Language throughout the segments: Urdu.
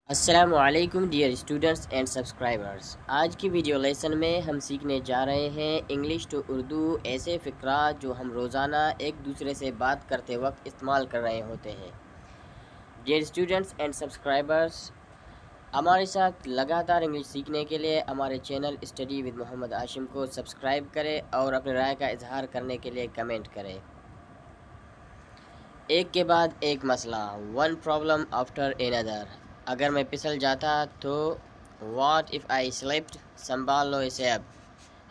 السلام علیکم ڈیئر اسٹوڈنٹس اینڈ سبسکرائبرز. آج کی ویڈیو لیسن میں ہم سیکھنے جا رہے ہیں انگلش ٹو اردو، ایسے فقرات جو ہم روزانہ ایک دوسرے سے بات کرتے وقت استعمال کر رہے ہوتے ہیں. ڈیئر اسٹوڈنٹس اینڈ سبسکرائبرز، ہمارے ساتھ لگاتار انگلش سیکھنے کے لیے ہمارے چینل اسٹڈی ود محمد ہاشم کو سبسکرائب کریں اور اپنے رائے کا اظہار کرنے کے لیے کمنٹ کریں. ایک کے بعد ایک مسئلہ، ون پرابلم آفٹر another. اگر میں پھسل جاتا تو واٹ اف آئی سلپڈ، سنبھال لو اسے اب.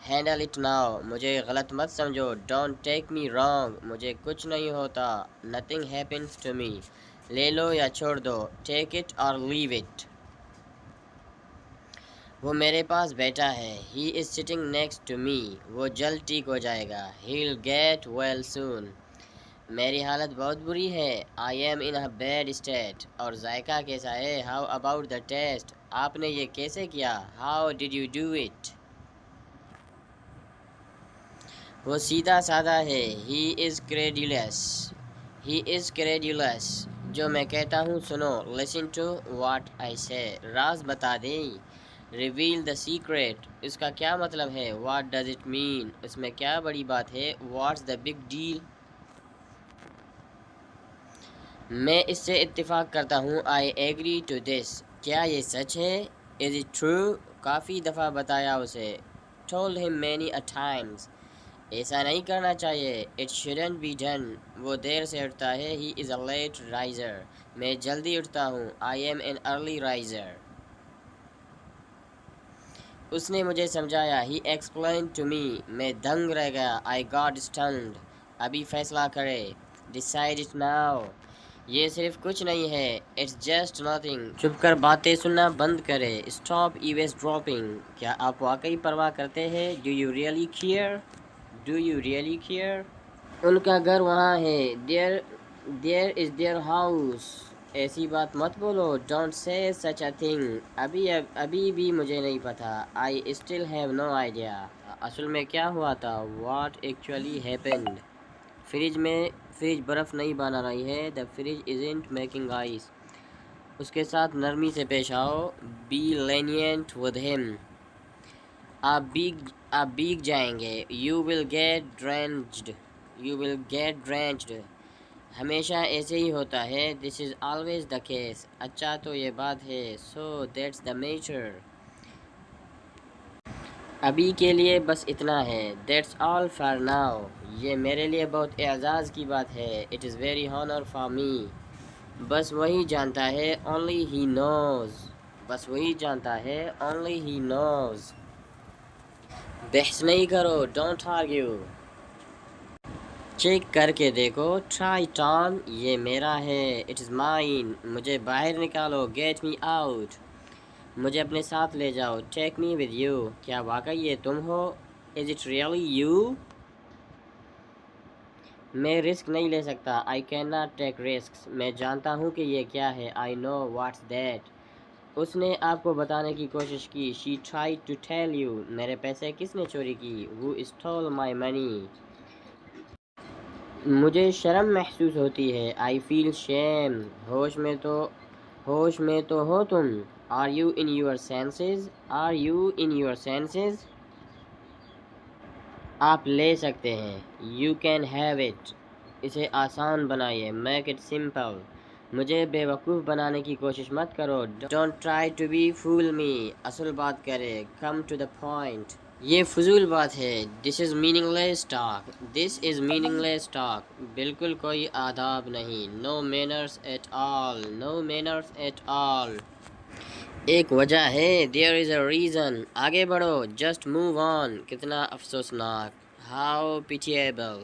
ہینڈل اٹ ناؤ، مجھے غلط مت سمجھو. ڈونٹ ٹیک می رانگ، مجھے کچھ نہیں ہوتا. نتھنگ ہیپنس ٹو می، لے لو یا چھوڑ دو. ٹیک اٹ اور لیو اٹ. وہ میرے پاس بیٹھا ہے. He is sitting next to me, وہ جلد ٹھیک ہو جائے گا. He'll get well soon. میری حالت بہت بری ہے. I am in a bad state. اور ذائقہ کیسا ہے؟ ہاؤ اباؤٹ دا ٹیسٹ، آپ نے یہ کیسے کیا؟ How did you do it. وہ سیدھا سادہ ہے. ہی از کریڈولس. ہی از کریڈولس. جو میں کہتا ہوں سنو. لسن ٹو واٹ آئی سے. راز بتا دیں. ریویل دا سیکریٹ، اس کا کیا مطلب ہے؟ واٹ ڈز اٹ مین، اس میں کیا بڑی بات ہے؟ What's the big deal. میں اس سے اتفاق کرتا ہوں. آئی ایگری ٹو دس، کیا یہ سچ ہے؟ از اٹ ٹرو، کافی دفعہ بتایا اسے. Told him many a Times, ایسا نہیں کرنا چاہیے. اٹ شوڈنٹ بی ڈن، وہ دیر سے اٹھتا ہے. He is a late Riser, میں جلدی اٹھتا ہوں. I am an early riser. اس نے مجھے سمجھایا. ہی ایکسپلینڈ ٹو می، میں دنگ رہ گیا. آئی گاٹ اسٹنڈ، ابھی فیصلہ کرے. ڈیسائڈ اٹ ناؤ، یہ صرف کچھ نہیں ہے. اٹس جسٹ نتھنگ، چپ کر باتیں سننا بند کرے. اسٹاپ ایویز ڈراپنگ، کیا آپ واقعی پرواہ کرتے ہیں؟ Do you really care, do you really care. ان کا گھر وہاں ہے. دیر از دیئر ہاؤس، ایسی بات مت بولو. Don't say such a thing, ابھی بھی مجھے نہیں پتا. I still have no idea, اصل میں کیا ہوا تھا؟ What actually happened. فریج برف نہیں بنا رہی ہے. The fridge isn't making ice, اس کے ساتھ نرمی سے پیش آؤ. بی لینینٹ ود ہم، آپ بھیگ جائیں گے. You will get drenched, you will get drenched, ہمیشہ ایسے ہی ہوتا ہے. This is always the case, اچھا تو یہ بات ہے. سو دیٹس دا میٹر، ابھی کے لیے بس اتنا ہے. دیٹس آل فار ناؤ، یہ میرے لیے بہت اعزاز کی بات ہے. It is very honour for me, بس وہی جانتا ہے. اونلی ہی نوز، بس وہی جانتا ہے. اونلی ہی نوز. بحث نہیں کرو. Don't argue. چیک کر کے دیکھو. ٹرائی اٹ آن، یہ میرا ہے. اٹ از مائن، مجھے باہر نکالو. گیٹ می آؤٹ، مجھے اپنے ساتھ لے جاؤ. ٹیک می ود یو، کیا واقعی یہ تم ہو؟ Is it really you. میں رسک نہیں لے سکتا. I can not take risks, میں جانتا ہوں کہ یہ کیا ہے. آئی نو واٹس دیٹ. اس نے آپ کو بتانے کی کوشش کی. شی ٹرائیڈ ٹو ٹیل یو. میرے پیسے کس نے چوری کی؟ ہو اسٹول مائی منی. مجھے شرم محسوس ہوتی ہے. آئی فیل شیم. ہوش میں تو ہو تم؟ Are you in your senses, are you in your senses. آپ لے سکتے ہیں. یو کین ہیو اٹ، اسے آسان بنائیے. میک اٹ سمپل، مجھے بے وقوف بنانے کی کوشش مت کرو. ڈونٹ ٹرائی ٹو بی فول می، اصل بات کرے. کم ٹو دا پوائنٹ، یہ فضول بات ہے. This is meaningless talk, this is meaningless talk, بالکل کوئی آداب نہیں. No manners at all, no manners at all. ایک وجہ ہے. دیر از اے ریزن، آگے بڑھو. جسٹ موو آن، کتنا افسوسناک. ہاؤ پیٹیبل،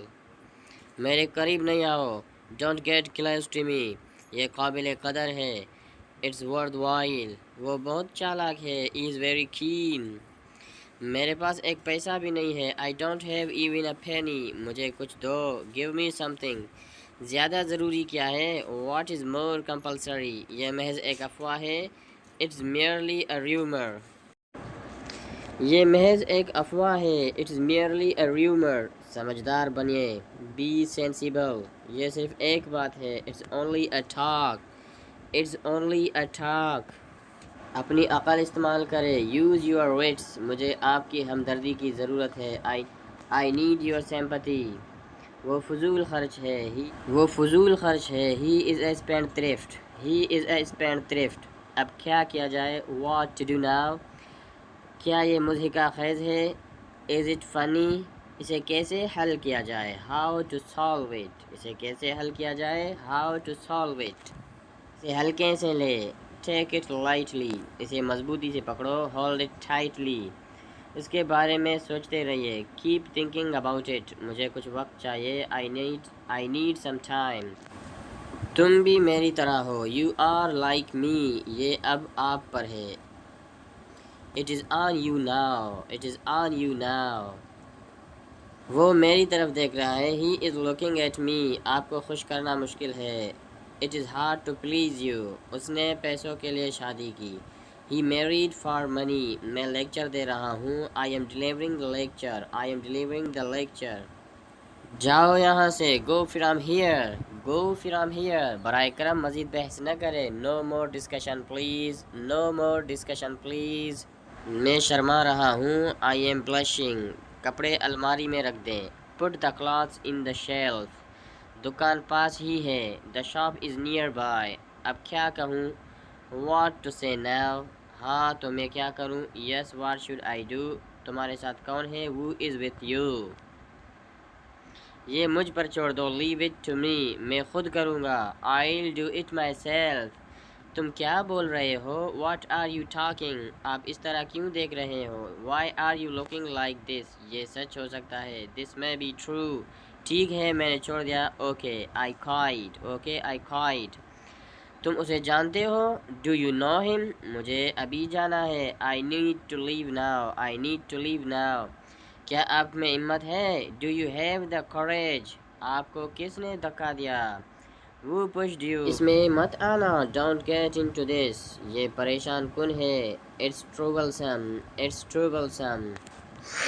میرے قریب نہیں آؤ. Don't get close to me, یہ قابل قدر ہے. اٹس ورتھ وائل، وہ بہت چالاک ہے. ہی از ویری کین، میرے پاس ایک پیسہ بھی نہیں ہے. I don't have even a penny, مجھے کچھ دو. گیو می سم تھنگ، زیادہ ضروری کیا ہے؟ واٹ از مور کمپلسری، یہ محض ایک افواہ ہے. اٹس میئرلی اے ریومر، یہ محض ایک افواہ ہے. اٹس میئرلی اے ریومر، سمجھدار بنیے. بی سینسیبل، یہ صرف ایک بات ہے. It's only a talk, it's only a talk. اپنی عقل استعمال کرے. Use your wits. مجھے آپ کی ہمدردی کی ضرورت ہے. I need your sympathy. وہ فضول خرچ ہے. He is a spendthrift. اب کیا کیا جائے؟ What to do now. کیا یہ مضحکہ خیز ہے؟ Is it funny. اسے کیسے حل کیا جائے؟ How to solve it. اسے کیسے حل کیا جائے؟ How to solve it. اسے ہلکے سے لے. Take it lightly. اسے مضبوطی سے پکڑو. Hold it tightly. اس کے بارے میں سوچتے رہیے. Keep thinking about it. مجھے کچھ وقت چاہیے. I need some time. تم بھی میری طرح ہو. You are like me. یہ اب آپ پر ہے. It is on you now. وہ میری طرف دیکھ رہا ہے. He is looking at me. آپ کو خوش کرنا مشکل ہے. It is hard to please you. اس نے پیسوں کے لیے شادی کی. He married for money. میں لیکچر دے رہا ہوں. I am delivering the lecture. جاؤ یہاں سے. Go from here. برائے کرم مزید بحث نہ کرے. No more discussion please. میں شرما رہا ہوں. I am blushing. کپڑے الماری میں رکھ دیں. Put the clothes in the shelf. دکان پاس ہی ہے. The shop is nearby. اب کیا کہوں؟ What to say now. ہاں تو میں کیا کروں؟ Yes, what should I do. تمہارے ساتھ کون ہے؟ Who is with you. یہ مجھ پر چھوڑ دو. Leave it to me. میں خود کروں گا. I'll do it myself. تم کیا بول رہے ہو؟ What are you talking. آپ اس طرح کیوں دیکھ رہے ہو؟ Why are you looking like this. یہ سچ ہو سکتا ہے. This may be true. ٹھیک ہے میں نے چھوڑ دیا. Okay, I quit. تم اسے جانتے ہو؟ Do you know him. مجھے ابھی جانا ہے. I need to leave now. کیا آپ میں ہمت ہے؟ Do you have the courage. آپ کو کس نے دھکا دیا؟ Who pushed you. اس میں مت آنا. Don't get into this. یہ پریشان کن ہے. It's troublesome.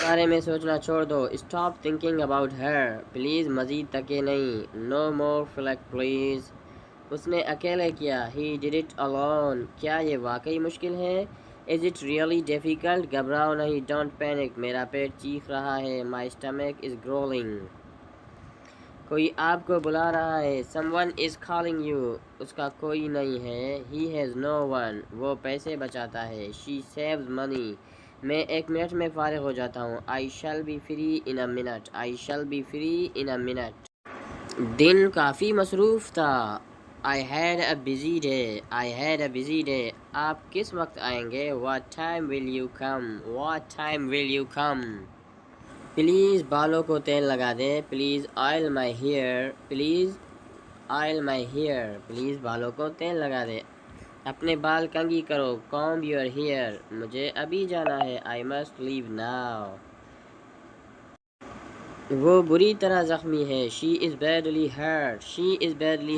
بارے میں سوچنا چھوڑ دو. Stop thinking about her. Please مزید تکے نہیں. No more flack please. اس نے اکیلے کیا. He did it alone. کیا یہ واقعی مشکل ہے؟ Is it really difficult. گھبراؤ نہیں. Don't panic. میرا پیٹ چیخ رہا ہے. My stomach is growling. کوئی آپ کو بلا رہا ہے. Someone is calling you. اس کا کوئی نہیں ہے. He has no one. وہ پیسے بچاتا ہے. She saves money. میں 1 منٹ میں فارغ ہو جاتا ہوں. I shall be free in a minute. دن کافی مصروف تھا. I had a busy day. آپ کس وقت آئیں گے؟ What time will you come. Please بالوں کو تیل لگا دیں. پلیز آئل پلیز بالوں کو تیل لگا دیں. اپنے بال کنگھی کرو. comb your hair. مجھے ابھی جانا ہے. I must leave now. وہ بری طرح زخمی ہے. She is badly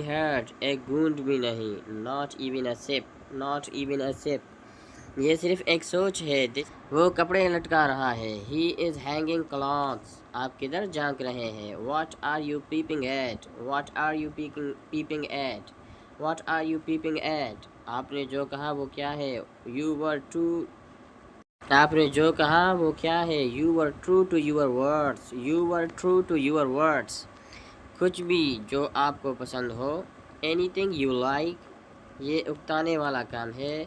hurt. ایک گھونٹ بھی نہیں. Not even a sip. یہ صرف ایک سوچ ہے. وہ کپڑے لٹکا رہا ہے. He is hanging clothes. آپ کدھر جھانک رہے ہیں؟ What are you peeping at. آپ نے جو کہا وہ کیا ہے؟ You were true to your words. کچھ بھی جو آپ کو پسند ہو. Anything you like. یہ اکتانے والا کام ہے.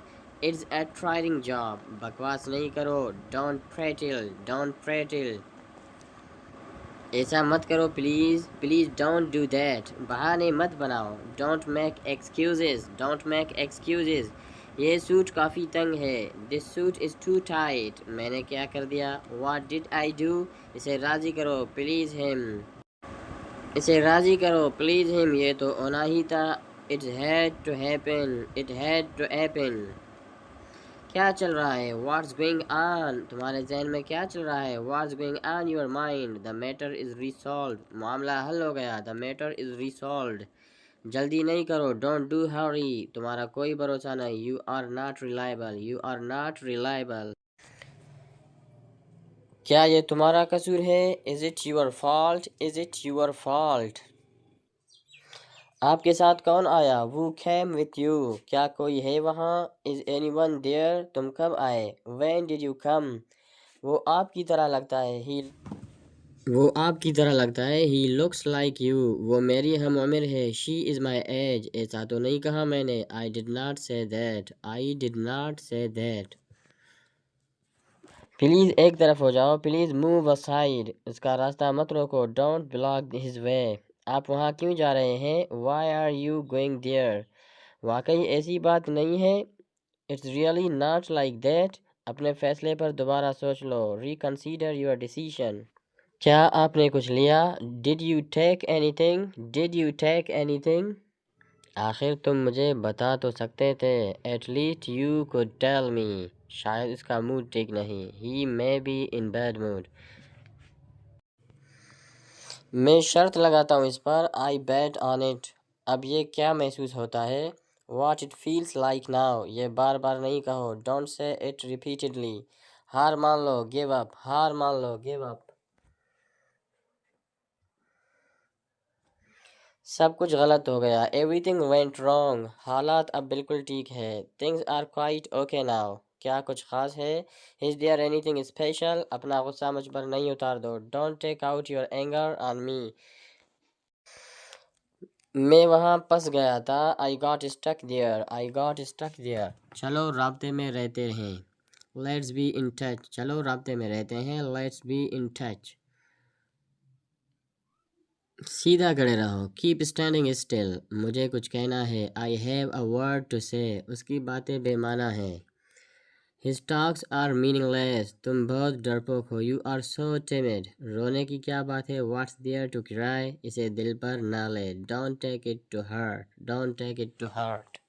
It's a tiring job. بکواس نہیں کرو. Don't prattle. ایسا مت کرو پلیز. Don't do that. بہانے مت بناؤ. Don't make excuses. یہ سوٹ کافی تنگ ہے. This suit is too tight. میں نے کیا کر دیا؟ What did I do. اسے راضی کرو. Please him. یہ تو ہونا ہی تھا. It had to happen. کیا چل رہا ہے؟ What's going on. تمہارے ذہن میں کیا چل رہا ہے؟ What's going on your mind. The matter is resolved. معاملہ حل ہو گیا. The matter is resolved. جلدی نہیں کرو. Don't do hurry. تمہارا کوئی بھروسہ نہیں. You are not reliable. کیا یہ تمہارا قصور ہے؟ Is it your fault. آپ کے ساتھ کون آیا؟ Who came with you؟ کیا کوئی ہے وہاں؟ Is anyone there؟ تم کب آئے؟ When did you come؟ وہ آپ کی طرح لگتا ہے۔ He looks like you۔ وہ میری ہم عمر ہے۔ She is my age۔ ایسا تو نہیں کہا میں نے۔ I did not say that۔ Please ایک طرف ہو جاؤ۔ Please move aside۔ اس کا راستہ مت روکو۔ Don't block his way۔ آپ وہاں کیوں جا رہے ہیں؟ Why are you going there؟ واقعی ایسی بات نہیں ہے۔ It's really not like that۔ اپنے فیصلے پر دوبارہ سوچ لو۔ Reconsider your decision۔ کیا آپ نے کچھ لیا؟ Did you take anything؟ آخر تم مجھے بتا تو سکتے تھے۔ At least you could tell me۔ شاید اس کا موڈ ٹھیک نہیں۔ He may be in bad mood۔ میں شرط لگاتا ہوں اس پر۔ I bet on it۔ اب یہ کیا محسوس ہوتا ہے؟ What it feels like now۔ یہ بار بار نہیں کہو۔ Don't say it repeatedly۔ ہار مان لو۔ Give up۔ سب کچھ غلط ہو گیا۔ Everything went wrong۔ حالات اب بالکل ٹھیک ہے۔ Things are quite okay now۔ کیا کچھ خاص ہے؟ Is there anything special؟ اپنا غصہ مجھ پر نہیں اتار دو۔ Don't take out your anger on me۔ میں وہاں پھنس گیا تھا۔ I got stuck there۔ چلو رابطے میں رہتے ہیں۔ Let's be in touch۔ سیدھا کھڑے رہو۔ Keep standing still۔ مجھے کچھ کہنا ہے۔ I have a word to say۔ اس کی باتیں بے معنی ہیں۔ His talks are meaningless۔ تم بہت ڈرپوک ہو۔ You are so timid۔ رونے کی کیا بات ہے؟ What's there to cry؟ اسے دل پر نہ لے۔ Don't take it to heart۔